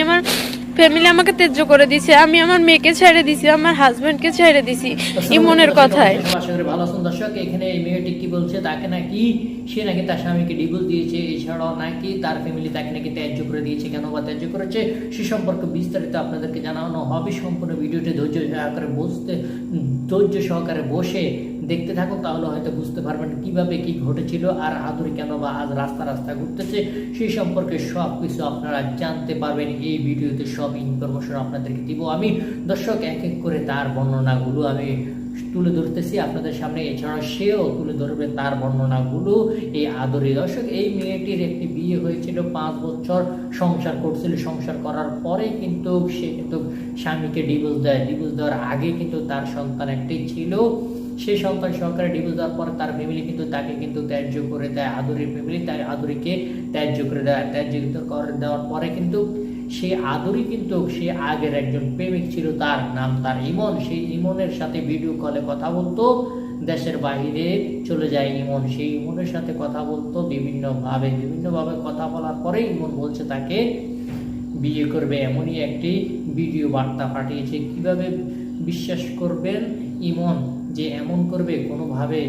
আমার ফ্যামিলি আমাকে ত্যায্য করে দিছে, আমি আমার মেয়েকে ছেড়ে দিছি, আমার হাজবেন্ডকে ছেড়ে দিছি ইমনের কথায়। আশা করি ভালো আছেন দর্শক। এখানে এই মেয়েটি কি বলছে, তাকে নাকি সে নাকি তার স্বামীকে ডিভোর্স দিয়েছে, এছাড়াও নাকি তার ফ্যামিলি তাকে নাকি ত্যায্য করে দিয়েছে। কেন বা ত্যায্য করেছে সে সম্পর্কে বিস্তারিত আপনাদেরকে জানানো হবে। সম্পূর্ণ ভিডিওটি ধৈর্য সহকারে বসে দেখতে থাকুন, তাহলে হয়তো বুঝতে পারবেন কিভাবে কি ঘটেছিল আর আদুরি কেন বা আজ রাস্তা রাস্তা ঘুরতেছে সেই সম্পর্কে সব কিছু আপনারা জানতে পারবেন। এই ভিডিওতে সব ইনফরমেশন আপনাদেরকে দিব আমি দর্শক। এক এক করে তার বর্ণনাগুলো আমি তুলে ধরতেছি আপনাদের সামনে, এছাড়া সেও তুলে ধরবে তার বর্ণনাগুলো। এই আদরি দর্শক, এই মেয়েটির একটি বিয়ে হয়েছিল, 5 বছর সংসার করছিল। সংসার করার পরে কিন্তু সে কিন্তু স্বামীকে ডিভোর্স দেয়। ডিভোর্স দেওয়ার আগে কিন্তু তার সন্তান একটি ছিল। সেই সন্তান সহকারে ডিভোর্স দেওয়ার পর তার ফ্যামিলি কিন্তু তাকে কিন্তু ত্যায্য করে দেয়। আদুরির ফ্যামিলি তাই আদুরিকে ত্যায্য করে দেয়। ত্যায্য করে দেওয়ার পরে কিন্তু সে আদুরি কিন্তু সে আগের একজন প্রেমিক ছিল, তার নাম তার ইমন। সেই ইমনের সাথে ভিডিও কলে কথা বলতো, দেশের বাইরে চলে যায় ইমন। সেই ইমনের সাথে কথা বলতো বিভিন্নভাবে কথা বলার পরে ইমন বলছে তাকে বিয়ে করবে। এমনই একটি ভিডিও বার্তা পাঠিয়েছে। কিভাবে বিশ্বাস করবেন ইমন যে এমন করবে, কোনোভাবে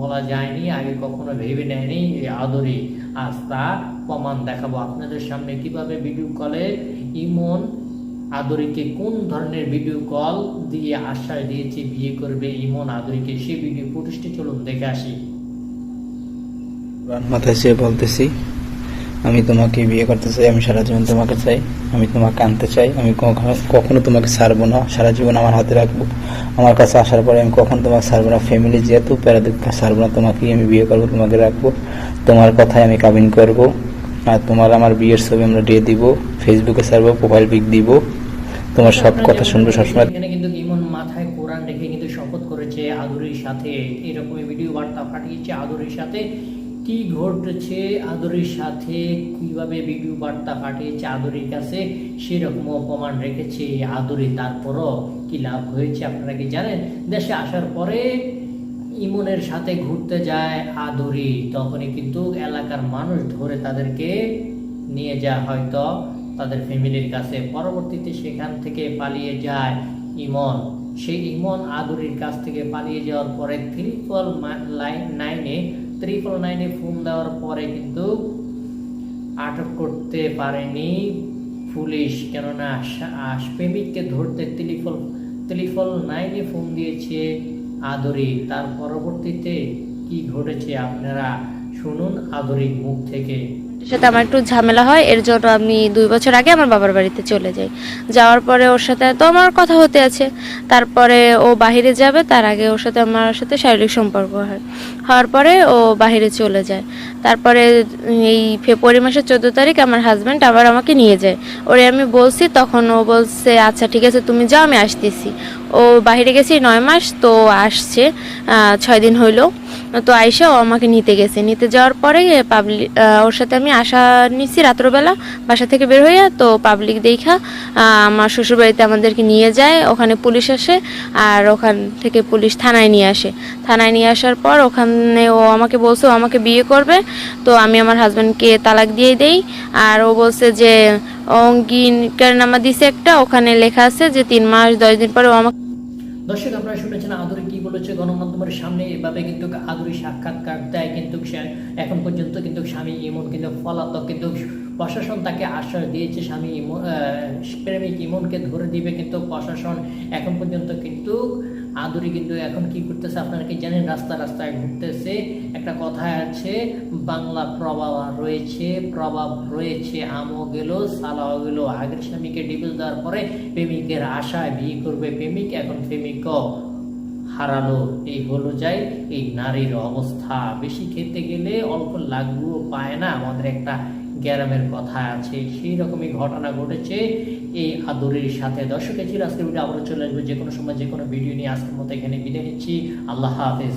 বলা যায়নি, আগে কখনো ভেবে নেয়নি এই আদরি। আজ তা প্রমাণ দেখাবো আপনাদের সামনে। কিভাবে ভিডিও কলে ইমন আদরিকে কোন ধরনের ভিডিও কল দিয়ে আশ্বাস দিয়েছে বিয়ে করবে ইমন আদরিকে, সে ভিডিও ফুটেজটি চলুন দেখে আসি। মাথায় চেয়ে বলতেছি, আমি তোমাকে বিয়ে করতে চাই, আমি সারা জীবন তোমাকে চাই, আমি তোমাকে আনতে চাই, আমি কখনো তোমাকে ছাড়বো না, সারা জীবন আমার হাতে রাখবো। আমার কাছে আসার পরে আমি কখনো তোমাকে ছাড়বো না, ফ্যামিলি যেহেতু প্যারাদিক ছাড়বো না, তোমাকেই আমি বিয়ে করবো, তোমাকে রাখবো, তোমার কথায় আমি কাবিন করবো। আর তোমার আমার বিয়ের ছবি আমরা দিয়ে দিব, ফেসবুকে ছাড়বো, প্রোফাইল পিক দিব, তোমার সব কথা শুনবো সবসময়। এখানে কিন্তু ইমন মাথায় কোরআন রেখে কিন্তু শপথ করেছে আদুরির সাথে। এরকমই ভিডিও বার্তা পাঠিয়েছে আদুরির সাথে। কি ঘটেছে আদুরির সাথে, কিভাবে ভিডিও বার্তা পাঠিয়েছে আদুরির কাছে, সেরকমও প্রমাণ রেখেছে আদুরি। তারপরও কি লাভ হয়েছে আপনারা কি জানেন? দেশে আসার পরে ইমনের সাথে ঘুরতে যায় আদুরি, তখনই কিন্তু এলাকার মানুষ ধরে তাদেরকে নিয়ে যায় হয়তো তাদের ফ্যামিলির কাছে। পরবর্তীতে সেখান থেকে পালিয়ে যায় ইমন। সেই ইমন আদুরির কাছ থেকে পালিয়ে যাওয়ার পরে 999 ফোন দেওয়ার পরে কিন্তু আটক করতে পারেনি পুলিশ, কেননা প্রেমিককে ধরতে 999 ফোন দিয়েছে আদরি। তার পরবর্তীতে কি ঘটেছে আপনারা শুনুন আদরির মুখ থেকে। সাথে আমার একটু ঝামেলা হয়, এর জন্য আমি 2 বছর আগে আমার বাবার বাড়িতে চলে যাই। যাওয়ার পরে ওর সাথে তো আমার কথা হতে আছে, তারপরে ও বাহিরে যাবে, তার আগে ওর সাথে আমার সাথে শারীরিক সম্পর্ক হওয়ার পরে ও বাহিরে চলে যায়। তারপরে এই ফেব্রুয়ারি মাসের 14 তারিখ আমার হাজব্যান্ড আবার আমাকে নিয়ে যায়। ওরে আমি বলছি, তখন ও বলছে আচ্ছা ঠিক আছে তুমি যাও, আমি আসতেছি। ও বাহিরে গেছি 9 মাস, তো আসছে 6 দিন হইলো। তো আইসা ও আমাকে নিতে গেছে। নিতে যাওয়ার পরে ওর সাথে আমি আসা নিচ্ছি রাত্রবেলা বাসা থেকে বের হইয়া, তো পাবলিক দেখা আমার শ্বশুরবাড়িতে আমাদেরকে নিয়ে যায়। ওখানে পুলিশ আসে, আর ওখান থেকে পুলিশ থানায় নিয়ে আসে। থানায় নিয়ে আসার পর ওখানে ও আমাকে বলছে ও আমাকে বিয়ে করবে। তো আমি আমার হাজব্যান্ডকে তালাক দিয়ে দেই। আর ও বলছে যে অঙ্গীকারনামা দিছে একটা, ওখানে লেখা আছে যে 3 মাস 10 দিন পরে ও আমাকে। দর্শক আপনারা শুনেছেন আদুরি কি বলেছে গণমাধ্যমের সামনে। এভাবে কিন্তু আদুরি সাক্ষাৎকার দেয়, কিন্তু এখন পর্যন্ত কিন্তু স্বামী ইমন কিন্তু পলাতক। কিন্তু প্রশাসন তাকে আশ্বাস দিয়েছে স্বামী প্রেমিক ইমনকে ধরে দিবে, কিন্তু প্রশাসন এখন পর্যন্ত কিন্তু আদুরি কিন্তু এখন কি করতেছে আপনারা কি জানেন? রাস্তায় ঘুরতেছে। একটা কথায় আছে, বাংলা প্রভাব রয়েছে আমও গেল সালাও গেল। আগের স্বামীকে ডিভোর্স দেওয়ার পরে প্রেমিকের আশায় বিয়ে করবে প্রেমিক, এখন প্রেমিকও হারালো। এই হলো যাই এই নারীর অবস্থা। বেশি খেতে গেলে অল্প লাগবো পায় না, আমাদের একটা গ্রামের কথা আছে। সেই রকমই ঘটনা ঘটেছে এই আদুরির সাথে। দর্শক ছিল আজকের ভিডিও, আবারও চলে আসবে যে কোনো সময় যে কোনো ভিডিও নিয়ে। আজকের মতো এখানে বিদায় নিচ্ছি। আল্লাহ হাফেজ।